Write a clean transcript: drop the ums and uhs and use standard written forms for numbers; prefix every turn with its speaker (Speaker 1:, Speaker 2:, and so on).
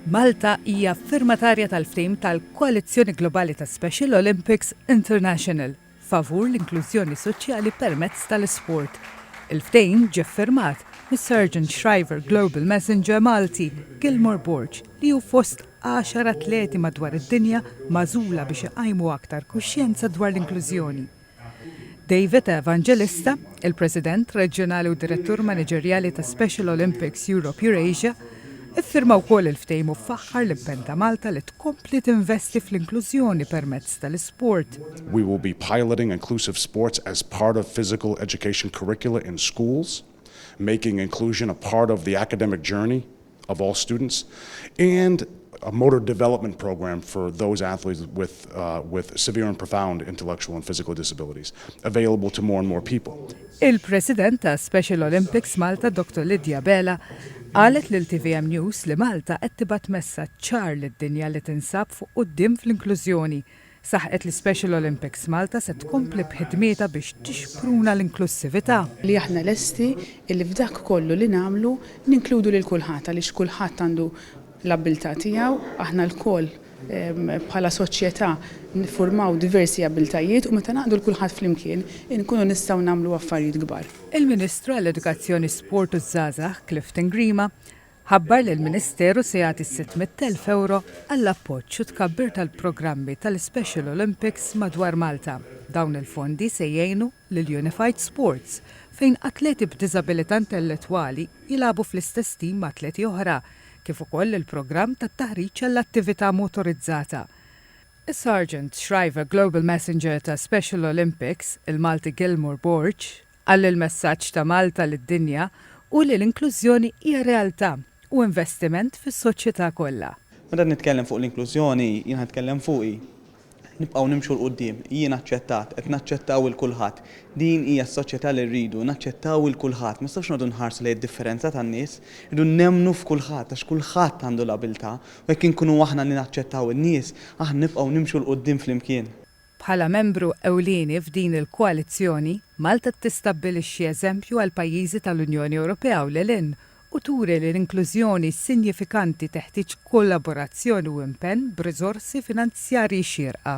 Speaker 1: Malta hija firmatarja tal-ftehim tal-Koalizzjoni Globali ta' Special Olympics International favur l-inklużjoni soċjali permezz tal-isport. Il-ftehim ġie ffirmat mis-Sergeant Shriver Global Messenger Malti Gilmore Borg li hu fost 10 atleti madwar id-dinja magħżula biex iqajmu aktar kuxjenza dwar l-inklużjoni. David Evangelista, il-President Reġjonali u Direttur Maniġerjali ta' Special Olympics Europe Eurasia, iffirma wkoll il-ftehim u f'aħħar l-impenn ta' Malta li tkompli tinvesti fl-inklużjoni permezz tal-isport.
Speaker 2: We will be piloting inclusive sports as part of physical education curricula in schools, making inclusion a part of the academic journey of all students, and a motor development program for those athletes with severe and profound intellectual and physical disabilities, available to more and more people.
Speaker 1: Il-President ta' Special Olympics Malta, Dr. Lydia Bela, qalet lil TVM News li Malta qed tibgħat messaġġ ċar lid-dinja li tinsab fuq quddiem fl-inklużjoni. Saħqet li Special Olympics Malta se tkompli b'ħidmieta biex tixpruna l-inklusività.
Speaker 3: Li aħna lesti li f'dak kollu li nagħmlu ninkludu lil kulħadd għaliex kulħadd għandu l-abilità tiegħu, aħna l-koll bħala soċjetà nifurmaw diversi abiltajiet u meta naqdu l-kulħadd flimkien inkunu nistgħu nagħmlu affarijiet kbar.
Speaker 1: Il-Ministru għall-Edukazzjoni, Sport u Żgħażagħ Clifton Grima ħabbar li l-Ministeru se jagħti 600,000 euro għall-appoġġ u tkabbir tal-programmi tal-Special Olympics madwar Malta. Dawn il-fondi se jgħinu lill-Unified Sports fejn atleti b'diżabilità intellettwali jilagħbu fl-istess tim ma' atleti oħra, kif ukoll il-programm tat-taħriġ għall-attività motorizzata. Is-Sergeant Shriver Global Messenger ta' Special Olympics, il-Malti Gilmore Borg, għall il-messaġġ ta' Malta lid-dinja u li l-inklużjoni hija realtà u investiment fis-soċjetà kollha.
Speaker 4: Meta nitkellem fuq l-inklużjoni, jien nitkellem fuqi. Nibqgħu nimxu l-qudiem, jien aċċettat, qed naċċettaw il-kulħadd. Din hija s-soċjetà li rridu, naċċettaw il-kulħadd. Ma nistgħux noqogħdu nħarsu lejn id-differenza tan-nies, irridu nemmnu f'kulħadd għax kulħadd għandu l-abilità u jekk inkunu aħna li naċċettaw in-nies, aħna nibqgħu nimxu l-qudiem flimkien.
Speaker 1: Bħala membru ewlieni f'din il-koalizzjoni, Malta tistabbilixxi eżempju għal pajjiżi tal-Unjoni Ewropea u lil u turi li l-inklużjoni sinifikanti teħtieġ kollaborazzjoni u impenn b'riżorsi finanzjarji xierqa.